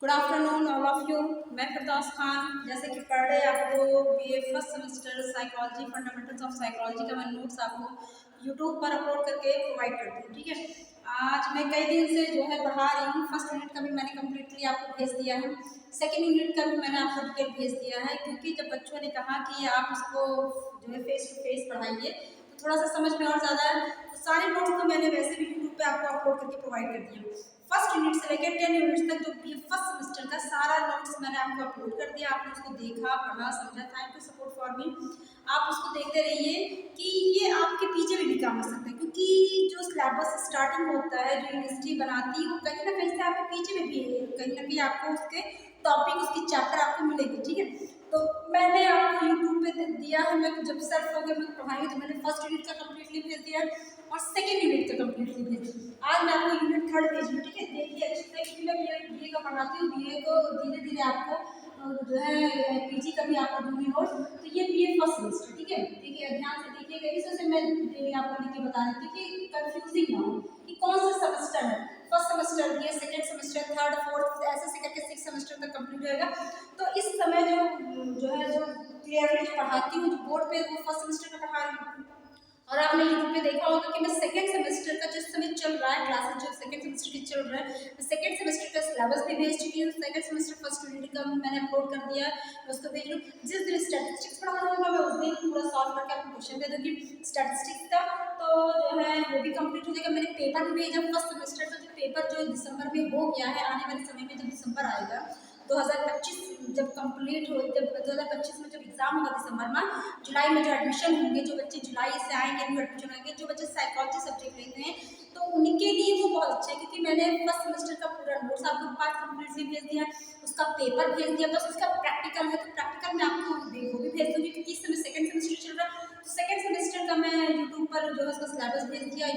Good afternoon all of you. मैं फिरदौस खान। जैसे कि पढ़ रहे आपको BA first semester psychology fundamentals of psychology का मैं नोट्स आपको यूट्यूब पर अपलोड करके प्रोवाइड करती हूँ। ठीक है, आज मैं कई दिन से जो है पढ़ा रही हूँ। फर्स्ट यूनिट का भी मैंने कम्प्लीटली आपको भेज दिया है, सेकेंड यूनिट का भी मैंने आपको डिटेल भेज दिया है, क्योंकि जब बच्चों ने कहा कि आप इसको जो है फेस टू फेस पढ़ाइए तो थोड़ा सा समझ में और ज़्यादा है। तो सारे नोट्स तो मैंने वैसे भी यूट्यूब पे आपको अपलोड करके प्रोवाइड कर दिए। फर्स्ट यूनिट से लेकर 10 यूनिट तक जो भी फर्स्ट सेमेस्टर का सारा नोट्स मैंने आपको अपलोड कर दिया। आपने उसको देखा, पढ़ा, समझा। Thank you support for me. आप उसको देखते रहिए कि ये आपके पीछे भी काम आ सकता है, क्योंकि जो सिलेबस स्टार्टिंग होता है, जो यूनिवर्सिटी बनाती है, वो कहीं ना कहीं से आपके पीछे में भी कहीं ना कहीं आपको उसके टॉपिक, उसकी चैप्टर आपको मिलेगी। ठीक है, तो मैंने आपको यूट्यूब पे दिया है। मैं जब सर्च हो गया मैं पढ़ाई तो मैंने फर्स्ट यूनिट का कम्प्लीटली भेज दिया है और सेकेंड यूनिट का कम्प्लीटली भेज दिया। आज मैं आपको यूनिट थर्ड भेज रही हूँ। ठीक है, देखिए अच्छे से, क्योंकि मैं बीए का पढ़ाती हूँ। बीए को धीरे धीरे आपको जो है पीजी का भी आपको दूंगी नोट्स। तो ये बीए फर्स्ट सेमेस्टर। ठीक है, देखिए ध्यान से देखिएगा। इस वजह से मैं डेली आपको लिख के बता रही थी कि कंफ्यूजिंग ना हो कि कौन सा सेमेस्टर है। फर्स्ट सेमेस्टर, ये सेकेंड सेमेस्टर, थर्ड, फोर्थ, ऐसे से करके सिक्स सेमेस्टर तक कंप्लीट होएगा। तो इस समय जो क्लियरली पढ़ाती हूँ, जो बोर्ड पे, वो फर्स्ट सेमेस्टर का पढ़ा रही हूँ। और आपने यूट्यूब पे देखा होगा कि मैं सेकेंड सेमेस्टर का जिस समय चल रहा है, क्लासेस जो सेकेंड सेमेस्टर की चल रहा है, मैं सेकेंड सेमेस्टर का सिलेबस भी भेज चुकी हूँ। सेकेंड सेमेस्टर फर्स्ट यूनिट का मैंने अपलोड कर दिया है, मैं उसको भेज रही हूँ। जिस दिन स्टैटिस्टिक्स पढ़ाना होगा मैं उस दिन पूरा सॉल्व करके आपको क्वेश्चन दे दूँगी स्टैटिस्टिक्स का। तो जो है वो भी कंप्लीट हो जाएगा। मैंने पेपर भी भेजा फर्स्ट सेमेस्टर का, जो पेपर जो दिसंबर में हो गया है। आने वाले समय में जब दिसंबर आएगा 2025, जब कंप्लीट हो, जब 2025 में जब एग्जाम होगा दिसंबर में, जुलाई में जो एडमिशन होंगे, जो बच्चे जुलाई से आएंगे, न्यू एडमिशन होंगे, जो बच्चे साइकोलॉजी सब्जेक्ट लेते हैं, तो उनके लिए वो बहुत अच्छा है, क्योंकि मैंने फर्स्ट सेमेस्टर का पूरा नोट्स आपके पास कंप्लीटली भेज दिया, उसका पेपर भेज दिया, बस उसका प्रैक्टिकल है। तो प्रैक्टिकल में आपको वो भी भेज दूँगी, क्योंकि इस समय सेकेंड सेमेस्टर चल रहा है। तो सेकेंड सेमेस्टर का मैं यूट्यूब पर जो है उसका सिलेबस भेज दिया।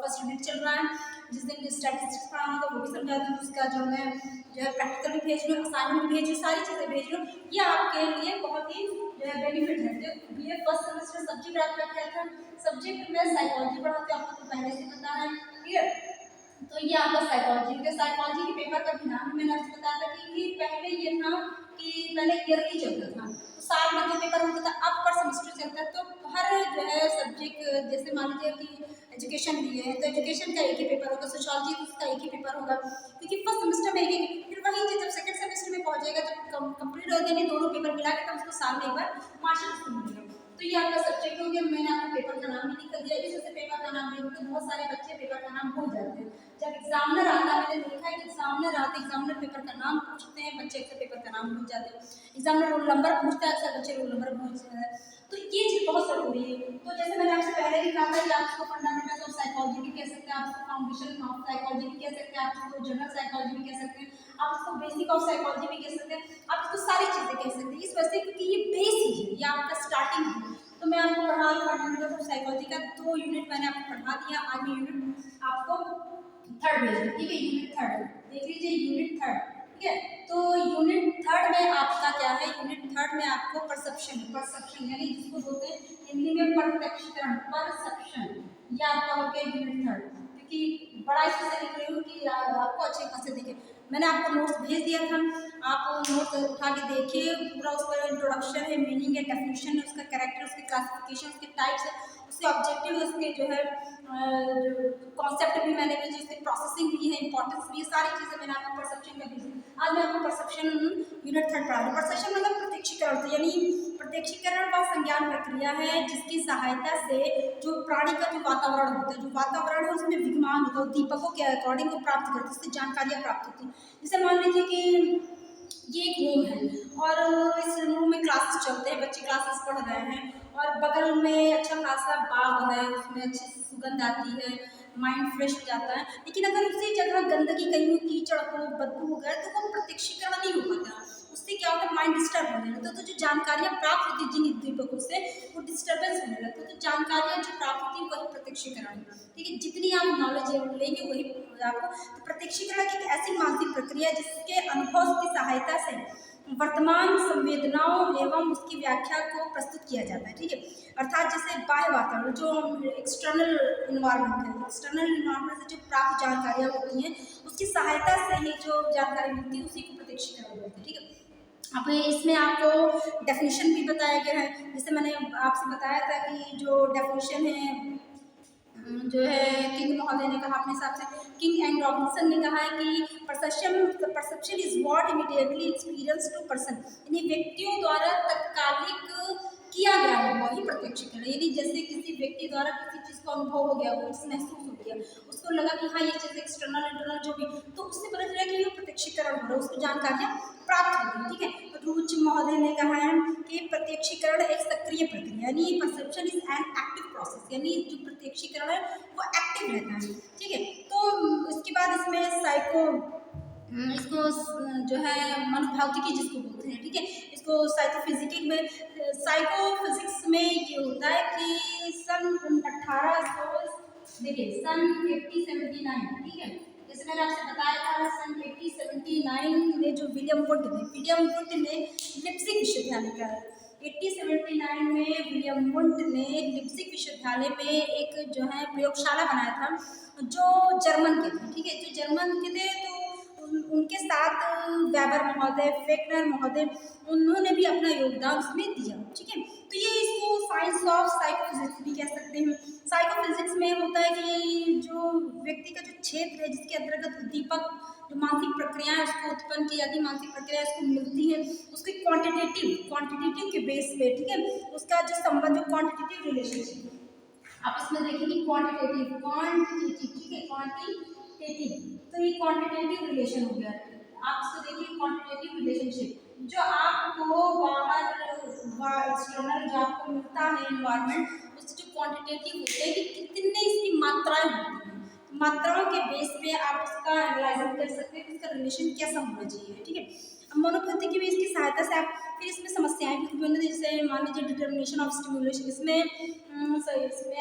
फर्स्ट यूनिट चल रहा है, जिस दिन स्टैटिस्टिक्स पढ़ाना होगा वो भी समझा दूँ। उसका जो है प्रैक्टिकल भी भेज रही हूँ, असाइनमेंट भी भेज रही हूँ, सारी चीज़ें भेज रही हूँ। ये आपके लिए बहुत ही जो है बेनिफिट है। तो बीए फर्स्ट सेमेस्टर सब्जेक्ट आपका क्या था? सब्जेक्ट में साइकोलॉजी पढ़ाती हूँ, आपको तो पहले से पता है। क्लियर? तो ये आपका साइकोलॉजी के के पेपर का भी नाम मैंने आपसे बताया था कि पहले ये था कि पहले ईयरली चलता था, तो साल में 2 पेपर होता था। अब पर सेमेस्टर चलता है। तो हर जो है सब्जेक्ट, जैसे मान लीजिए कि एजुकेशन लिए है तो एजुकेशन का एक ही पेपर होगा, सोशियोलॉजी का एक ही पेपर होगा, क्योंकि फर्स्ट सेमेस्टर में एक, फिर वही चीज़ जब सेकंड सेमेस्टर में पहुंच जाएगा, जब कंप्लीट हो जाएंगे दोनों पेपर मिला के, तब उसको साल में एक बार मार्कशीट मिलेगा। तो ये आपका सब्जेक्ट हो गया। मैंने आपको पेपर का नाम भी लिख दिया। इस वजह से पेपर का नाम लिखते बहुत सारे बच्चे पेपर का नाम भूल जाते हैं। जब एग्जामिनर आता है, मैंने देखा है कि एग्जामिनर आते, एग्जामिनर पेपर का नाम पूछते हैं, बच्चे अक्सर पेपर का नाम भूल जाते हैं। एग्जामिनर रोल नंबर पूछता है, अक्सर बच्चे रोल नंबर भूल जाते हैं। तो ये चीज़ बहुत जरूरी है। तो जैसे मैंने आपसे पहले भी कहा था कि आप इसको फंडामेंटल्स ऑफ साइकोलॉजी भी कह सकते हैं, आप इसको फाउंडेशन ऑफ साइकोलॉजी भी कह सकते हैं, आप इसको जनरल साइकोलॉजी भी कह सकते हैं, आप इसको बेसिक ऑफ साइकोलॉजी भी कह सकते हैं, आप इसको सारी चीज़ें कह सकते हैं। इस वजह से क्योंकि ये बेस ही है, ये आपका स्टार्टिंग है। तो मैं आपको पढ़ा रही हूँ फंडामेंटल्स ऑफ साइकोलॉजी का 2 यूनिट मैंने आपको पढ़ा दिया। आगे यूनिट आपको थर्ड भेज रही हूँ। ठीक है, यूनिट थर्ड देख लीजिए, यूनिट थर्ड। ठीक है, तो यूनिट थर्ड में आपका क्या है? यूनिट थर्ड में आपको परसेप्शन यानी जिसको बोलते हैं हिंदी में प्रत्यक्षीकरण, परसेप्शन, ये आपका हो गया यूनिट थर्ड। क्योंकि बड़ा इससे लिख रही हूँ कि आपको अच्छे खासे दिखे। मैंने आपको नोट्स भेज दिया था, आप नोट्स उठा के देखिए। पूरा उस पर इंट्रोडक्शन है, मीनिंग है, डेफिनेशन है, उसका कैरेक्टर, उसकी क्लासिफिकेशन, उसके टाइप्स है, उसके ऑब्जेक्टिव, उसके जो है कॉन्सेप्ट भी मैंने भेजी, उसकी प्रोसेसिंग भी है, इंपॉर्टेंस भी है, सारी चीज़ें मैंने आपको परसेप्शन में भेजी। आज मैं आपको परसेप्शन यूनिट थर्ड पढ़ा रही हूँ। परसेप्शन मतलब प्रत्यक्षीकरण, तो यानी प्रत्यक्षीकरण वह संज्ञान प्रक्रिया है जिसकी सहायता से जो प्राणी का जो वातावरण होता है, जो वातावरण है उसमें विद्यमान होता है, दीपकों के अकॉर्डिंग वो प्राप्त करते हैं, उससे जानकारियाँ प्राप्त होती हैं। जैसे मान लीजिए कि ये एक रूम है और इस रूम में क्लासेस चलते हैं, बच्चे क्लासेस पढ़ रहे हैं और बगल में अच्छा खासा बाग है, उसमें अच्छी सुगंध आती है, माइंड फ्रेश हो जाता है। लेकिन अगर उसी जगह गंदगी, कहीं कीचड़ हो, बदबू वगैरह, तो वो प्रत्यक्षीकरण नहीं हो पाता। उससे क्या होता है? माइंड डिस्टर्ब होने लगता है। तो जो जानकारियाँ प्राप्त होती है जिन दीपकों से, वो डिस्टर्बेंस होने लगता है। तो जानकारियाँ जो प्राप्त होती है वही प्रत्यक्षीकरण है। ठीक है, जितनी आप नॉलेज लेंगे वही आपको। तो प्रत्यक्षीकरण एक ऐसी मानसिक प्रक्रिया है जिसके अनुभव की सहायता से वर्तमान संवेदनाओं एवं उसकी व्याख्या को प्रस्तुत किया जाता है। ठीक है, अर्थात जैसे बाह्य वातावरण जो एक्सटर्नल इन्वायरमेंट है, एक्सटर्नल इन्वायरमेंट से जो प्राप्त जानकारियाँ होती हैं उसकी सहायता से ही जो जानकारी मिलती है उसी को प्रत्यक्षीकरण बोलते हैं। ठीक है, अब इसमें आपको डेफिनेशन भी बताया गया है। जैसे मैंने आपसे बताया था कि जो डेफिनेशन है जो है किंग महोदय ने कहा अपने हिसाब से, किंग एंड रॉबिन्सन ने कहा है कि perception is what immediately experience to person, यानी व्यक्तियों द्वारा तत्कालिक किया गया अनुभव ही प्रत्यक्षीकरण। यानी जैसे किसी व्यक्ति द्वारा किसी चीज़ का अनुभव हो गया, वो चीज़ महसूस हो गया, उसको लगा कि हाँ ये चीज़ एक्सटर्नल इंटरनल जो भी, तो उससे पता चला कि ये प्रत्यक्षीकरण हो रहा है, उसको जानकारियाँ प्राप्त हो गई। ठीक है, तो रुचि महोदय ने कहा है कि प्रत्यक्षीकरण एक सक्रिय प्रक्रिया, यानी perception is an active process, यानी जो प्रत्यक्षीकरण है वो एक्टिव रहता है। ठीक है, तो इसके बाद इसमें इसको जो है मनोभौतिकी जिसको बोलते हैं। ठीक है, इसको साइकोफिजिक्स में ये होता है कि सन 1800 देखिए सन 1879, ठीक है, जैसे मैंने आपसे बताया था सन 1879 में जो विलियम वुड ने लिप्सिक विश्वविद्यालय का 1879 में विलियम वुड ने लिप्सिक विश्वविद्यालय में एक जो है प्रयोगशाला बनाया था जो जर्मन के थे। ठीक है, जो जर्मन के थे तो उनके साथ वेबर महोदय, फेकनर महोदय, उन्होंने भी अपना योगदान उसमें दिया। ठीक है, तो ये इसको साइंस ऑफ साइकोफिजिक्स भी कह सकते हैं। साइकोफिजिक्स में होता है कि जो व्यक्ति का जो क्षेत्र है जिसके अंतर्गत उद्दीपक जो मानसिक प्रक्रियाएं उसको उत्पन्न की जाती है, मानसिक प्रक्रिया उसको मिलती है, उसकी क्वांटिटेटिव के बेस पे। ठीक है, उसका जो संबंध जो क्वांटिटेटिव रिलेशनशिप आप इसमें देखेंगे क्वांटिटेटिव, ठीक है, क्वांटिटेटिव, तो ये क्वांटिटेटिव रिलेशन हो गया। आप इसको देखिए क्वांटिटेटिव रिलेशनशिप जो आपको बाहर एक्सटर्नल जो आपको मिलता है एनवायरनमेंट, उससे जो क्वांटिटेटिव होते हैं कि कितने इसकी मात्राएं होती हैं, मात्राओं के बेस पे आप उसका एनालाइज कर सकते हैं कि उसका रिलेशन कैसा होना चाहिए। ठीक है, अब मनोभौतिकी में इसकी सहायता से आप फिर इसमें समस्याएं भी उत्पन्न होती हैं, जैसे मान लीजिए डिटर्मिनेशन ऑफ स्टिमुलेशन, इसमें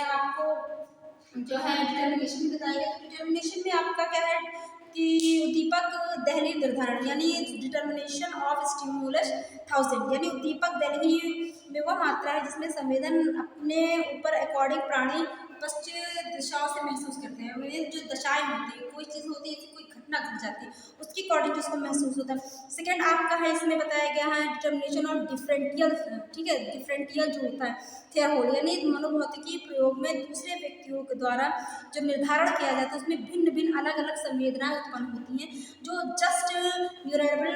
आपको जो है डिटर्मिनेशन भी बताया गया। तो डिटर्मिनेशन में आपका क्या है कि उद्दीपक दहली निर्धारण, यानी डिटर्मिनेशन ऑफ स्टिमुलस 1000, यानी उद्दीपक दहली में वह मात्रा है जिसमें संवेदन अपने ऊपर अकॉर्डिंग प्राणी पश्चिम दिशाओं से महसूस करते हैं। यानी जो दशाएं होती है, कोई चीज़ होती है, कोई घटना घट जाती है, उसके अकॉर्डिंग जिसको महसूस होता है। सेकेंड आपका है इसमें बताया गया है डिटर्मिनेशन ऑफ डिफरेंटियल। ठीक है, डिफरेंटियल जो होता है थेयरहोल्ड, यानी मनोभौतिकी प्रयोग में दूसरे व्यक्तियों के द्वारा जो निर्धारण किया जाता है उसमें भिन्न भिन्न अलग अलग संवेदनाएं उत्पन्न होती हैं जो जस्ट न्यूरेबल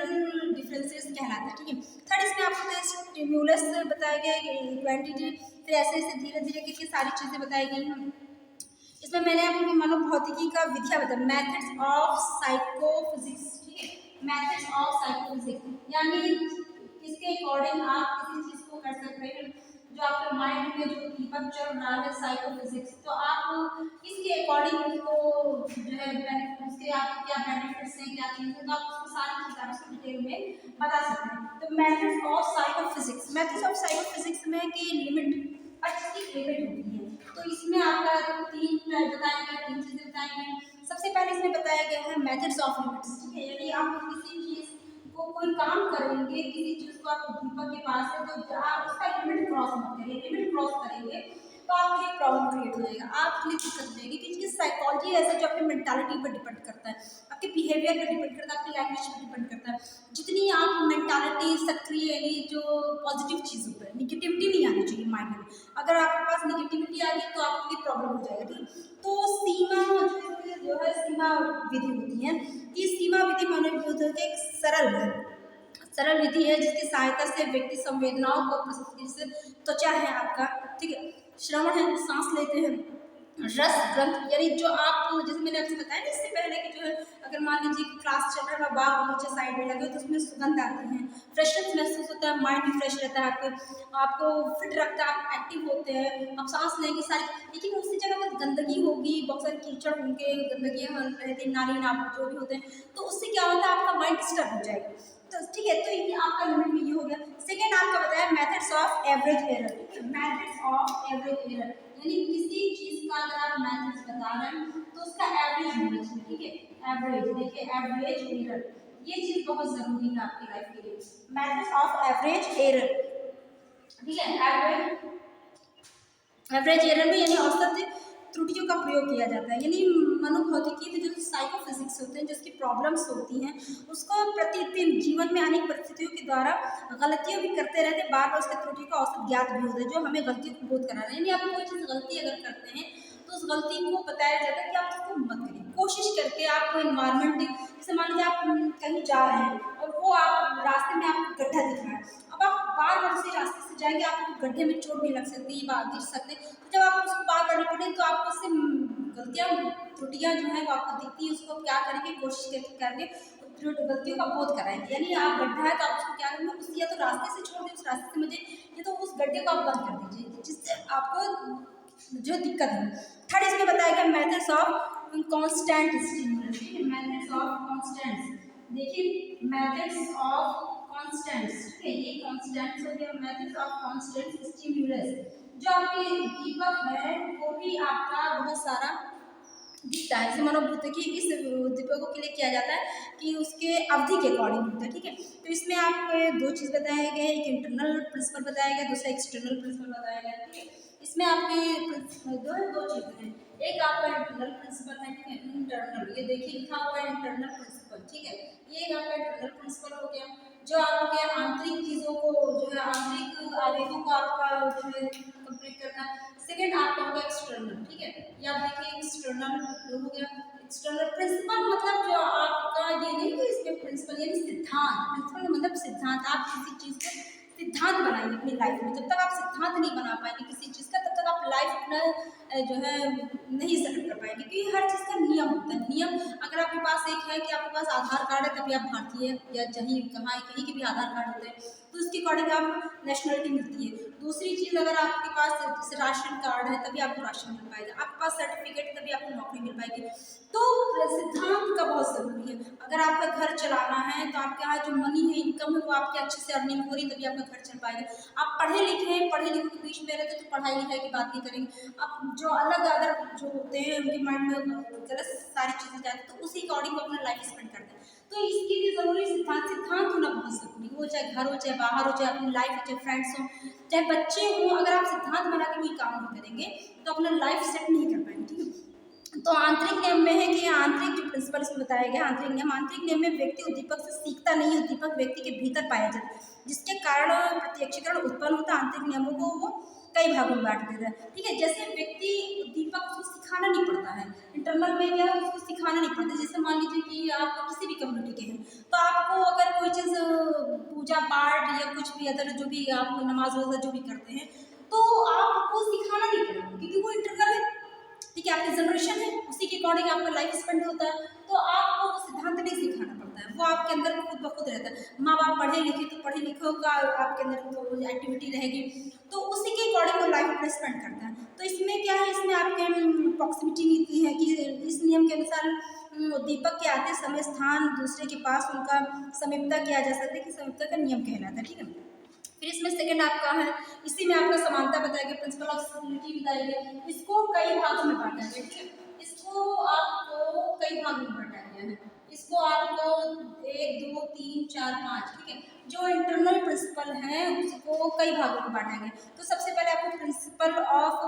डिफरेंसेस कहलाते हैं। ठीक है, थर्ड इसमें आपको स्टिम्युलस बताया गया क्वांटिटी, फिर ऐसे ऐसे धीरे धीरे करके सारी चीज़ें बताई गई हैं। इसमें मैंने आपको मनोभौतिकी का विधिया बताया, मेथड्स ऑफ साइकोफिजिक्स। ठीक है, मेथड्स ऑफ साइकोफिजिक्स, यानी इसके अकॉर्डिंग आप किसी चीज़ को कर सकते हैं जो आपके माइंड में जो दीपक चल रहा है साइकोफिजिक्स, तो आप इसके अकॉर्डिंग उसको जो है उसके आपके क्या बेनिफिट्स हैं, क्या चीज़ है, तो आप उसको सारी चीज़ आप उसको डिटेल में बता सकते हैं। तो मेथड्स ऑफ साइकोफिजिक्स में की लिमिट, अच्छी लिमिट होती है, तो इसमें आपका तीन चीज़ें बताई गई। सबसे पहले इसमें बताया गया है मेथड्स ऑफ लिमिट्स। ठीक है, यानी आप किसी चीज़ को कोई काम करेंगे, किसी चीज़ को आप दीपक के पास है तो आप उसका लिमिट क्रॉस मत करिए, लिमिट क्रॉस करेंगे तो आपके लिए प्रॉब्लम क्रिएट हो जाएगा, आपके लिए दिक्कत हो जाएगी, क्योंकि साइकोलॉजी ऐसा जो आपकी मेंटालिटी पर डिपेंड करता है, आपके बिहेवियर पर डिपेंड करता है, आपकी लैंग्वेज पर डिपेंड करता है। जितनी आप मेंटालिटी सक्रिय, यानी जो पॉजिटिव चीज़ होता है, निगेटिविटी नहीं आनी चाहिए माइंड में। अगर आपके पास निगेटिविटी आ गई तो आपके लिए प्रॉब्लम हो जाएगा। ठीक, तो सीमा जो है सीमा विधि होती है, कि सीमा विधि मनोविधि एक सरल विधि है जिसकी सहायता से व्यक्ति संवेदनाओं को जैसे त्वचा है आपका, ठीक है, श्रवण है, सांस लेते हैं, रस ग्रंथ, यानी जो आप जैसे मैंने आपसे बताया ना इससे पहले कि जो है अगर मान लीजिए कि क्लास चल रहा है, बाग नीचे साइड में लगे तो उसमें सुगंध आती है, फ्रेशनेस महसूस होता है, माइंड भी फ्रेश रहता है, आपको फिट रखता है, आप एक्टिव होते हैं, आप सांस लेंगे सारी। लेकिन उसी जगह पर गंदगी होगी, बहुत सारे कीचड़ होंगे, गंदगी रहती है, नाली नाप जो भी होते हैं, तो उससे क्या होता है आपका माइंड डिस्टर्ब हो जाएगा। तो ठीक है, तो ये आपका लिमिट में ये हो गया। सेकेंड आपका बताया methods of average error, methods of average error, यानी किसी चीज़ का अगर आप मेथड्स बता रहे हैं तो उसका एवरेज होना चाहिए। ठीक है, एवरेज देखिए एवरेज एरर, ये चीज बहुत जरूरी है आपकी लाइफ के लिए। मेथड्स ऑफ एवरेज एरर, ठीक है, एवरेज एरर में यानी औसत त्रुटियों का प्रयोग किया जाता है। यानी मनोभौतिकी में जो साइकोफिजिक्स होते हैं, जिसकी प्रॉब्लम्स होती हैं, उसको प्रतिदिन जीवन में अनेक परिस्थितियों के द्वारा गलतियां भी करते रहते, बार बार उसके त्रुटियों का औसत ज्ञात भी होता है, जो हमें गलतियों को बोध करा रहे हैं। यानी आप कोई चीज़ गलती अगर करते हैं तो उस गलती को बताया जाता है कि आप उसको मत करिए। कोशिश करके आप इन्वायरमेंट, जैसे मान लीजिए आप कहीं जा रहे हैं और वो आप रास्ते में आपको गड्ढा दिख रहा है, अब आप बार बार उसी रास्ते से जाएंगे, आपको गड्ढे में चोट भी लग सकती है, गिर सकते हैं। तो जब आप उसको बार बार रिपीट, तो आपको उससे गलतियाँ त्रुटियाँ जो है वो आपको दिखती है, उसको क्या करेंगे, कोशिश करके गलतियों का बोध कराएंगे। यानी आप गड्ढा है तो आप उसको क्या करेंगे, उस या तो रास्ते से छोड़ दें, उस रास्ते से मुझे, या तो उस गड्ढे को आप बंद कर दीजिए, जिससे आपको जो दिक्कत है। थर्ड इसमें बताया गया methods of constant stimulus, methods of constants. देखिए मेथड्स ऑफ कांस्टेंट्स, ठीक है, ये कांस्टेंट्स हो गया, मेथड्स ऑफ कांस्टेंट स्टिमुलस। जो आपके दीपक है वो भी आपका बहुत सारा दिखता है। जैसे मनोभूतिकी इस दीपकों के लिए किया जाता है कि उसके अवधि के अकॉर्डिंग होता है, ठीक है। तो इसमें आपको दो चीज़ बताए गए, एक इंटरनल प्रिंसिपल बताया गया, दूसरा एक्सटर्नल प्रिंसिपल बताया गया, ठीक है। इसमें आपके दो चीज़ें हैं, एक आपका इंटरनल प्रिंसिपल है, ठीक है, इंटरनल, ये देखिए लिखा हुआ है इंटरनल प्रिंसिपल, ठीक है, ये आपका इंटरनल प्रिंसिपल हो गया, जो आपके आंतरिक चीज़ों को, जो है आंतरिक आवेगों को आपका जो है कंप्लीट करना। सेकेंड आपका होगा एक्सटर्नल, ठीक है, या आप देखिए एक्सटर्नल हो गया। एक्सटर्नल प्रिंसिपल मतलब जो आपका ये नहीं कि इसमें प्रिंसिपल यानी सिद्धांत, प्रिंसिपल मतलब सिद्धांत। आप किसी चीज़ को सिद्धांत बनाएंगे अपनी लाइफ में, जब तक आप सिद्धांत नहीं बना पाएंगे किसी चीज़ का, तब तक आप लाइफ अपना जो है नहीं सेटल कर पाएंगे, क्योंकि हर चीज़ का नियम होता है। नियम अगर आपके पास एक है कि आपके पास आधार कार्ड है तभी आप भारतीय, या कहीं के भी आधार कार्ड होते हैं तो उसके अकॉर्डिंग आप नेशनलिटी मिलती है। दूसरी चीज़, अगर आपके पास जैसे राशन कार्ड है तभी आपको राशन मिल पाएगा, आपके पास सर्टिफिकेट तभी आपको नौकरी मिल पाएगी। तो सिद्धांत का बहुत ज़रूरी है। अगर आपका घर चलाना है तो आपके यहाँ जो मनी है, इनकम है, वो आपके अच्छे से अर्निंग हो रही, तभी आपका घर चल पाएगा। आप पढ़े लिखे के बीच में रहते तो पढ़ाई लिखाई की बात नहीं करेंगे। अब जो अलग अदर जो होते हैं उनके माइंड में गलत सारी चीज़ें जाती हैं, तो उसी अकॉर्डिंग वो अपना लाइफ स्पेंड करते हैं। तो इसके लिए ज़रूरी सिद्धांत होना बहुत ज़रूरी है, वो चाहे घर हो, चाहे बाहर हो, चाहे अपनी लाइफ हो, चाहे फ्रेंड्स हो, चाहे बच्चे हों। अगर आप सिद्धांत बना के कोई काम नहीं करेंगे तो अपना लाइफ सेट नहीं कर पाएंगे, ठीक है। तो आंतरिक नियम में है कि आंतरिक जो प्रिंसिपल इसमें बताया गया, आंतरिक नियम में व्यक्ति उद्दीपक से सीखता नहीं है, उद्दीपक व्यक्ति के भीतर पाया जाता है, जिसके कारण प्रत्यक्षीकरण उत्पन्न होता है। आंतरिक नियमों को वो कई भागों में बांट देता है, ठीक है। जैसे व्यक्ति उद्दीपक उसको सिखाना नहीं पड़ता है, इंटरनल में क्या है, उसको सिखाना नहीं पड़ता। जैसे मान लीजिए कि आप किसी भी कम्युनिटी के हैं, तो आपको अगर कोई चीज़ पूजा पाठ या कुछ भी अदर जो भी आप नमाज वगैरह जो भी करते हैं, तो आपको सिखाना नहीं पड़ेगा, क्योंकि वो इंटरनल है, ठीक है, आपकी जनरेशन है, उसी के अकॉर्डिंग आपका लाइफ स्पेंड होता है। तो आपको वो सिद्धांत नहीं सिखाना पड़ता है, वो आपके अंदर खुद ब खुद रहता है। माँ बाप पढ़े लिखे तो पढ़े लिखों का आपके अंदर वो एक्टिविटी रहेगी, तो उसी के अकॉर्डिंग वो लाइफ अपना स्पेंड करता है। तो इसमें क्या है, इसमें आपके प्रॉक्सिमिटी नीति है कि इस नियम के अनुसार दीपक के आते समय स्थान दूसरे के पास उनका समीपता किया जा सकता है, कि समीपता का नियम कहलाता है, ठीक है। फिर इसमें सेकंड आपका है, इसी में आपका समानता बताया गया, प्रिंसिपल ऑफ सिमिलरिटी बताया गया। इसको कई भागों में बांटा गया, ठीक है, इसको आपको कई भागों में बांटा गया है। इसको आपको 1 2 3 4 5, ठीक है, जो इंटरनल प्रिंसिपल है उसको कई भागों में बांटा गया। तो सबसे पहले आपको प्रिंसिपल ऑफ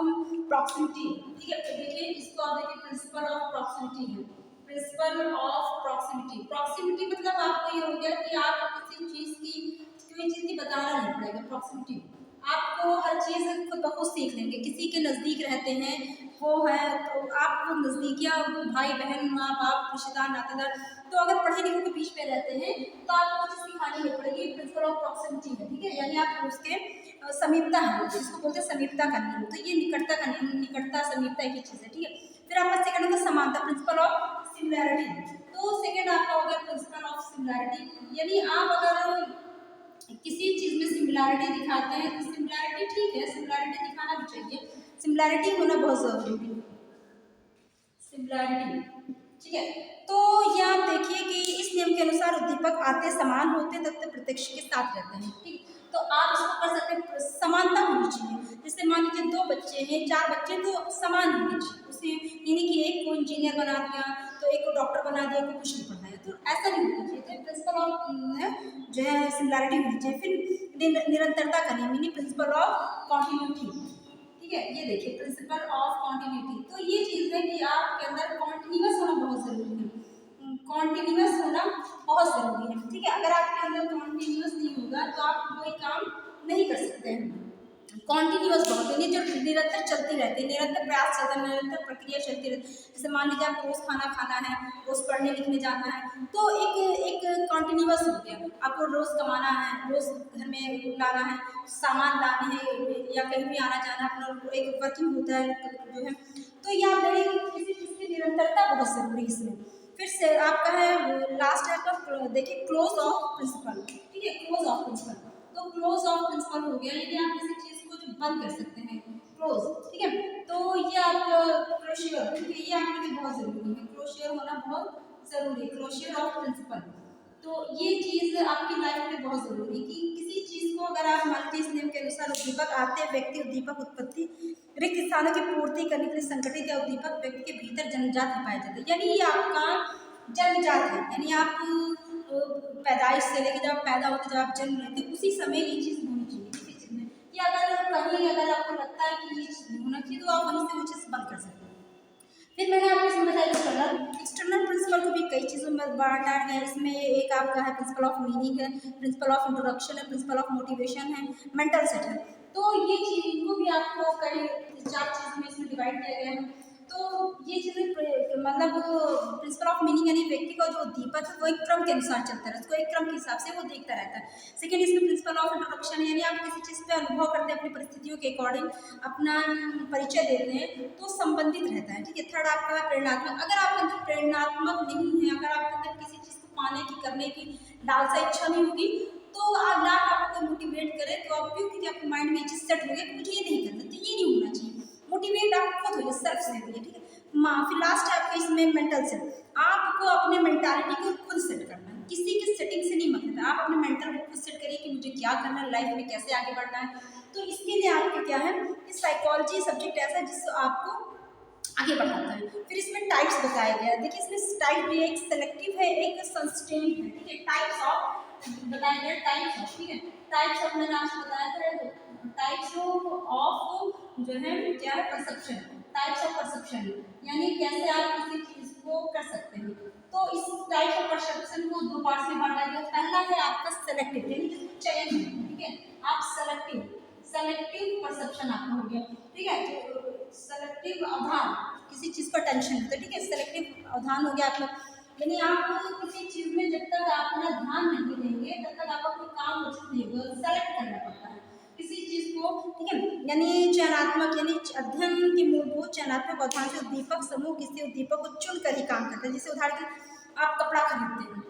प्रॉक्सिमिटी, ठीक है, तो देखिए इसको आप देखिए, प्रिंसिपल ऑफ प्रॉक्सिमिटी है, प्रिंसिपल ऑफ प्रॉक्सिमिटी। प्रॉक्सिमिटी मतलब आपको ये हो गया कि आप किसी चीज़ की कोई चीज़ की बताना नहीं पड़ेगा। प्रॉक्सिमिटी आपको हर चीज़ खुद ब खुद सीख लेंगे। किसी के नज़दीक रहते हैं, वो है तो आप वो नज़दीकियाँ, भाई बहन, माँ बाप, रिश्तेदार, नातेदार, तो अगर पढ़े लिखे के बीच में रहते हैं तो आपको वो चीज़ सिखानी नहीं पड़ेगी। प्रिंसिपल ऑफ प्रॉक्सिमिटी है, ठीक है, यानी आप उसके समीपता है, जिसको बोलते हैं समीपता का नियम। तो ये निकटता का नियम, निकटता समीपता एक ही चीज़ है, ठीक है। फिर आपका सेकंड होगा समानता, प्रिंसिपल ऑफ सिमिलैरिटी। तो सेकंड आपका हो गया प्रिंसिपल ऑफ सिमिलैरिटी, यानी आप अगर किसी चीज़ में सिमिलैरिटी दिखाते हैं तो सिमिलैरिटी ठीक है, सिमिलैरिटी दिखाना भी चाहिए, सिमिलैरिटी होना बहुत ज़रूरी है, सिमिलैरिटी, ठीक है। तो ये आप देखिए कि इस नियम के अनुसार उद्दीपक आते समान होते तथ्य प्रत्यक्ष के साथ रहते हैं, ठीक। तो आप इसको कर सकते हैं, समानता होनी चाहिए। जैसे मान लीजिए 2 बच्चे हैं, 4 बच्चे, तो समान होने चाहिए। उसे यानी कि एक को इंजीनियर बना दिया तो एक को डॉक्टर बना दिया, कोई कुछ नहीं पढ़ाया, तो ऐसा नहीं होना चाहिए। तो प्रिंसिपल जो है सिमिलैरिटी होनी चाहिए। फिर निरंतरता का नियम यानी प्रिंसिपल ऑफ कॉन्टिन्यूटी, ठीक है। ये देखिए प्रिंसिपल ऑफ कॉन्टिन्यूटी, तो ये चीज़ है कि आपके अंदर कॉन्टिन्यूस होना बहुत ज़रूरी है, कॉन्टिन्यूस होना बहुत ज़रूरी है, ठीक है। अगर आपके अंदर कॉन्टिन्यूस नहीं होगा तो आप कोई काम नहीं कर सकते हैं। कॉन्टिन्यूस बहुत है, जो निरंतर चलती रहती है, निरंतर प्रयास चलता है, निरंतर प्रक्रिया चलती रहती है। जैसे मान लीजिए आप रोज़ खाना खाना है, रोज़ पढ़ने लिखने जाना है, तो एक कॉन्टिन्यूस हो गया। आपको रोज़ कमाना है, रोज़ घर में लाना है, सामान लाने हैं या कहीं भी आना जाना, अपना एक वर्किंग होता है जो है। तो ये आप देखेंगे किसी चीज़ की निरंतरता बहुत ज़रूरी है इसमें। फिर से आपका है लास्ट है आपका, देखिए क्लोज ऑफ प्रिंसिपल, ठीक है। क्लोज ऑफ प्रिंसिपल, तो क्लोज ऑफ प्रिंसिपल हो गया यदि आप किसी चीज़ को जो बंद कर सकते हैं, क्लोज, ठीक है। तो ये आप क्लोशियर, ठीक है, ये आपके लिए बहुत ज़रूरी है, क्लोशियर होना बहुत ज़रूरी है, क्लोशियर ऑफ प्रिंसिपल। तो ये चीज़ आपकी लाइफ में बहुत ज़रूरी है कि किसी चीज़ को अगर आप मान लीजिए इस नियम के अनुसार उद्दीपक आते व्यक्ति उद्दीपक उत्पत्ति रिक्त स्थानों की पूर्ति करने के लिए संगठित या उद्दीपक व्यक्ति के भीतर जन्मजात में पाए जाते हैं, यानी ये आपका जन्मजात है, यानी आप पैदाइश से लेकर जब आप पैदा होते जब आप जन्म लेते उसी समय ये चीज़ होनी चाहिए किसी चीज़ में, कि अगर कहीं अगर आपको लगता है कि ये चीज़ नहीं होना चाहिए तो आप वहीं से वो चीज़ बंद कर सकते हैं। फिर मैंने आपको इसमें बताया एक्सटर्नल प्रिंसिपल को भी कई चीज़ों में बांटा गया है। इसमें एक आपका है प्रिंसिपल ऑफ मीनिंग है, प्रिंसिपल ऑफ इंट्रोडक्शन है, प्रिंसिपल ऑफ मोटिवेशन है, मेंटल सेट है। तो ये चीज़ इनको भी आपको कई 4 चीज़ में इसमें डिवाइड किया गया है। तो ये चीज़ें मतलब प्रिंसिपल ऑफ मीनिंग यानी व्यक्ति का जो उद्दीपक है वो एक क्रम के अनुसार चलता है, उसको एक क्रम के हिसाब से वो देखता रहता है। सेकेंड इसमें प्रिंसिपल ऑफ इंट्रोडक्शन है, यानी आप किसी चीज़ पे अनुभव करते हैं, अपनी परिस्थितियों के अकॉर्डिंग अपना परिचय देते हैं तो संबंधित रहता है, ठीक है। थर्ड आपका प्रेरणात्मक, अगर आपके अंदर प्रेरणात्मक नहीं है, अगर आपके अंदर किसी चीज़ को पाने की करने की लालसा इच्छा नहीं होगी तो आप ना आपको मोटिवेट करें तो आप क्यों, क्योंकि आपके माइंड में ये चीज़ सेट हो गया कि मुझे ये नहीं करना, तो ये नहीं होना चाहिए। मोटिवेट आप खुद होइए, सेल्फ से होइए, ठीक है। फिर लास्ट है आपके इसमें मेंटल सेट, आपको अपने मेंटालिटी को खुद सेट करना है, किसी की सेटिंग से नहीं मतलब है। आप अपने मेंटल को खुद सेट करिए कि मुझे क्या करना है लाइफ में, कैसे आगे बढ़ना है। तो इसके लिए आपके क्या है, इस साइकोलॉजी सब्जेक्ट ऐसा है जिससे आपको आगे बढ़ाता है। फिर इसमें टाइप्स बताया गया है, देखिए इसमें टाइप भी है, एक सेलेक्टिव है, एक सस्टेन है, ठीक है। टाइप्स ऑफ बताया गया, टाइप्स ऑफ, ठीक है। टाइप्स ऑफ मैंने आपसे बताया था, टाइप्स ऑफ जो है क्या है, परसेप्शन, टाइप्स ऑफ परसेप्शन, यानी कैसे आप किसी चीज को कर सकते हैं। तो इस टाइप्स ऑफ परसेप्शन को 2 पार्ट्स में बांटा गया। पहला है आपका सेलेक्टिव, यानी चयन, ठीक है। आप सेलेक्टिव परसेप्शन आपका हो गया, ठीक है। तो सेलेक्टिव अवधान, किसी चीज पर टेंशन होता है, ठीक है। सेलेक्टिव अवधान हो गया आपका, यानी आप किसी चीज में जब तक आप अपना ध्यान नहीं देंगे तब तक आपका कोई काम उचित नहीं होगा, सेलेक्ट करना पड़ता है किसी चीज को, ठीक है। यानी चयनात्मक, यानी अध्ययन के मूलभूत चयनात्मक अवधान से उद्दीपक समूह किसी उद्दीपक को चुनकर ही काम करता है। जैसे उदाहरण के आप कपड़ा खरीदते हैं,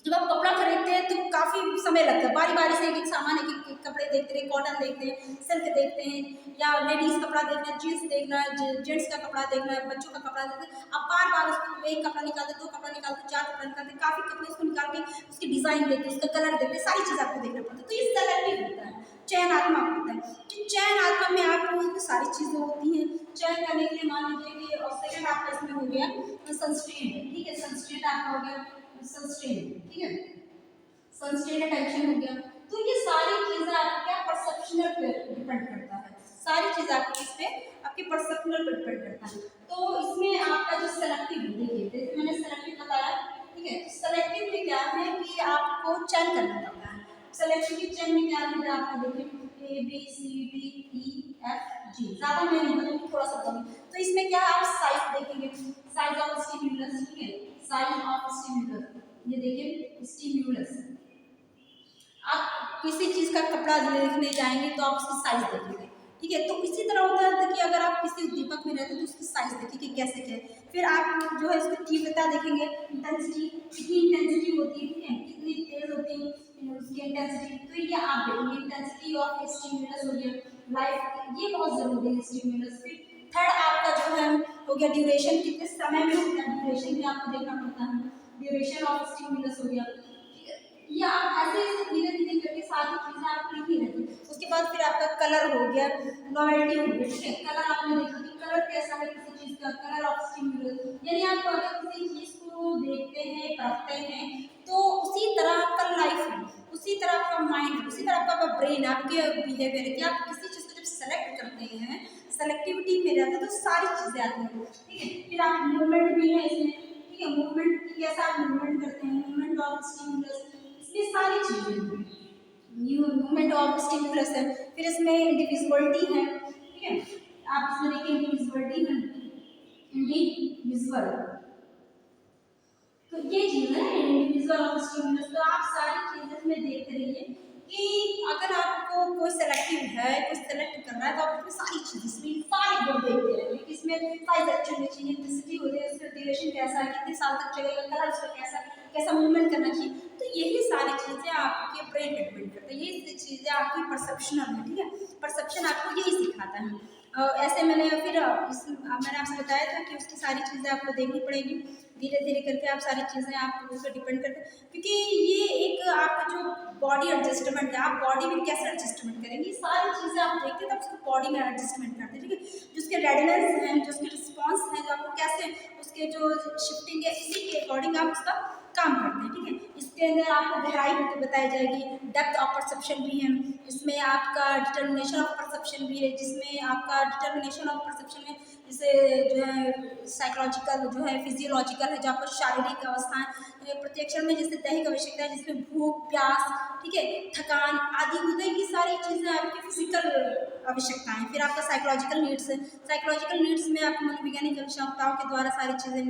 जब आप कपड़ा खरीदते हैं तो काफ़ी समय लगता है, बारी बारी से एक एक सामान एक कपड़े देखते हैं, कॉटन देखते हैं, सिल्क देखते हैं, या लेडीज़ कपड़ा देखना है, जीन्स देखना है, जेंट्स का कपड़ा देखना है, बच्चों का कपड़ा देखना है। आप बार बार उसको एक कपड़ा निकालते, 2 कपड़ा निकालते, 4 कपड़ा निकालते, काफ़ी कपड़े उसको निकाल के उसकी डिज़ाइन देखते, उसका कलर देखते, सारी चीज़ आपको देखना पड़ता है। तो ये सेलेक्टिव होता है, चयनात्मक होता है। तो चयनात्मक में आप सारी चीज़ें होती हैं, चयन करने के लिए मान लीजिए कि, और सेकेंड आपका इसमें हो गया संस्ट्रेंट, ठीक है। संस्ट्रेंट आपका हो गया संस्ट्रेंट, ठीक है। संस्ट्रेंट अटेंशन हो गया। तो ये सारी चीजें आपके क्या परसेप्शनल पे डिपेंड करता है, सारी चीजें आपके इस पे आपके परसेप्शनल पे डिपेंड करता है। तो इसमें आपका जो सेलेक्टिव है, देखिए जैसे मैंने सेलेक्टिव बताया, ठीक है। तो सेलेक्टिव में क्या है कि आपको चयन करना पड़ता है। सेलेक्टिव के चयन में क्या है आपका, देखिए A B C D E F G, ज्यादा मैं नहीं बताऊंगी, थोड़ा सा बताऊंगी। तो इसमें क्या है, आप साइज देखेंगे, साइज ऑफ स्टिमुलस, ठीक है। साइज ऑफ स्टिमुलस, ये देखिए स्टिमुलस, आप किसी चीज का कपड़ा देखने जाएंगे तो आप उसकी साइज देखेंगे, ठीक है। तो इसी तरह होता है कि अगर आप किसी उद्दीपक में रहते हैं तो उसकी साइज देखिए कि कैसे क्या है। फिर आप जो है उसकी तीव्रता देखेंगे, इंटेंसिटी, कितनी इंटेंसिटी होती है, ठीक है, कितनी तेज होती है उसकी इंटेंसिटी, तो ये आप देखेंगे। इंटेंसिटी ऑफ स्टिमुलस हो गया, लाइफ, ये बहुत जरूरी है स्टिमुलस। फिर थर्ड आपका जो है हो गया ड्यूरेशन, कितने समय में होता है, ड्यूरेशन भी आपको देखना पड़ता है, ड्यूरेशन ऑफ स्टिमुलस हो गया। ये आप ऐसे धीरे धीरे करके सारी चीजें आप लिखी रहती। उसके बाद फिर आपका कलर हो गया, नॉवेल्टी हो गया, ठीक है। कलर आपने देखा कि कलर कैसा है किसी चीज का, कलर ऑफ स्टिमुलस, यानी आप अगर किसी चीज को देखते हैं, पढ़ते हैं तो उसी तरह आपका ब्रेन, आपके बिहेवियर है कि आप किसी चीज़ को जब सेलेक्ट करते हैं, सेलेक्टिविटी में रहते हैं तो सारी चीज़ें आती हैं, ठीक है। फिर आप मूवमेंट भी है इसमें, ठीक है, मूवमेंट की कैसा आप मूवमेंट करते हैं, मूवमेंट ऑफ स्टिमुलस, इसमें सारी चीज़ें न्यू मूवमेंट ऑफ स्टिमुलस है। फिर इसमें इंडिविजुअलिटी है, ठीक है, आप इसमें देखिए इंडिविजुअलिटी है, इंडिविजुअल, तो ये चीज़ है इंडिविजुअल ऑफ स्टिमुलस। तो आप सारी चीज़ें इसमें देखते रहिए कि अगर आपको कोई सेलेक्टिव है, कोई सेलेक्ट कर रहा है तो आप इसमें सारी चीज़, इसमें सारे गुण देखते रहिए कि इसमें साइज अच्छी होनी चाहिए, इंटेंसिटी होती है, इसका ड्यूरेशन कैसा है, कितने साल तक चलेगा, कलर उसका कैसा, कैसा मूवमेंट करना चाहिए। तो यही सारी चीज़ें आपके ब्रेन पे डिपेंड करती है, यही चीज़ें आपकी परसेप्शनल है, ठीक है। परसेप्शन आपको यही सिखाता है। ऐसे मैंने फिर मैंने आपसे बताया था कि उसकी सारी चीज़ें आपको देखनी पड़ेगी, धीरे धीरे करके आप सारी चीज़ें आप उस पर डिपेंड करते हैं, क्योंकि ये एक आपका जो बॉडी एडजस्टमेंट है, आप बॉडी में कैसे एडजस्टमेंट करेंगे, सारी चीज़ें आप देखते हैं तब उसको बॉडी में एडजस्टमेंट करते हैं, ठीक है। जो उसके रेडिनेस हैं, जो उसके रिस्पॉन्स हैं, जो आपको कैसे उसके जो शिफ्टिंग है, इसी के अकॉर्डिंग आप उसका काम करते हैं, ठीक है। इसके अंदर आपको गहराई बताई जाएगी, डेप्थ ऑफ परसेप्शन भी है इसमें, आपका डिटर्मिनेशन ऑफ परसेप्शन भी है, जिसमें आपका डिटर्मिनेशन ऑफ परसेप्शन में जैसे जो है साइकोलॉजिकल, जो है फिजियोलॉजिकल है, जो आपको शारीरिक अवस्थाएं, प्रत्यक्षण में जैसे दैहिक आवश्यकता है जिसमें भूख, प्यास, ठीक है, थकान आदि होते हैं, ये सारी चीज़ें आपकी फिजिकल आवश्यकताएं। फिर आपका साइकोलॉजिकल नीड्स है, साइकोलॉजिकल नीड्स में आपको मनोवैज्ञानिक आवश्यकताओं के द्वारा सारी चीज़ें,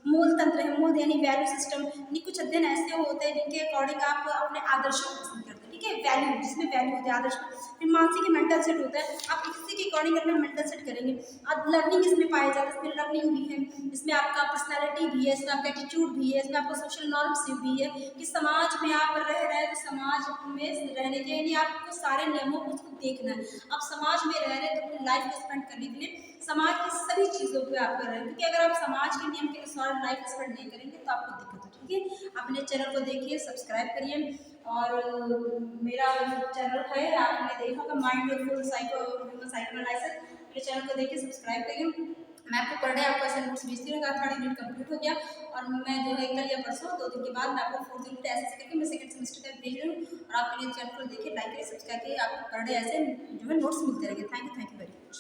मूल तंत्र है, मूल यानी वैल्यू सिस्टम, कुछ अध्ययन ऐसे होते हैं जिनके अकॉर्डिंग आप अपने आदर्शों को पसंद करते हैं, ठीक है, वैल्यू, जिसमें वैल्यू होते हैं आदर्श। फिर मानसिक मेंटल सेट होता है, आप इसी के अकॉर्डिंग अपना मेंटल सेट करेंगे। अब लर्निंग इसमें पाया जाता है, इसमें लर्निंग भी है, इसमें आपका पर्सनैलिटी भी है, इसमें आपका एटीट्यूड भी है, इसमें आपका सोशल नॉर्म्स भी है कि समाज में आप रह रहे हैं तो समाज में रहने के लिए आपको सारे नियमों को उसको देखना है। आप समाज में रह रहे हैं तो अपनी लाइफ को स्पेंड करने के लिए समाज की सभी चीज़ों पे आप कर रहे हैं, क्योंकि अगर आप समाज के नियम के अनुसार लाइफ स्पेंड नहीं करेंगे तो आपको दिक्कत हो, ठीक है। अपने चैनल को देखिए, सब्सक्राइब करिए, और मेरा चैनल है आपने देखा होगा माइंडफुल साइकोएनालिसिस, मेरे चैनल को देखिए, सब्सक्राइब करिए। मैं आपको पर डे आपको ऐसे नोट्स भेजती रहूँगा, 3rd यूनिट कंप्लीट हो गया और मैं जो है कल या परसों 2 दिन के बाद मैं आपको 4th यूनिट ऐसे करके मैं 2nd सेमेस्टर का भेज रही हूँ, और आप मेरे चैनल को देखिए, लाइक करिए, सब्सक्राइब करिए, आपको पर डे ऐसे जो है नोट्स मिलते रहेंगे। Thank you very much.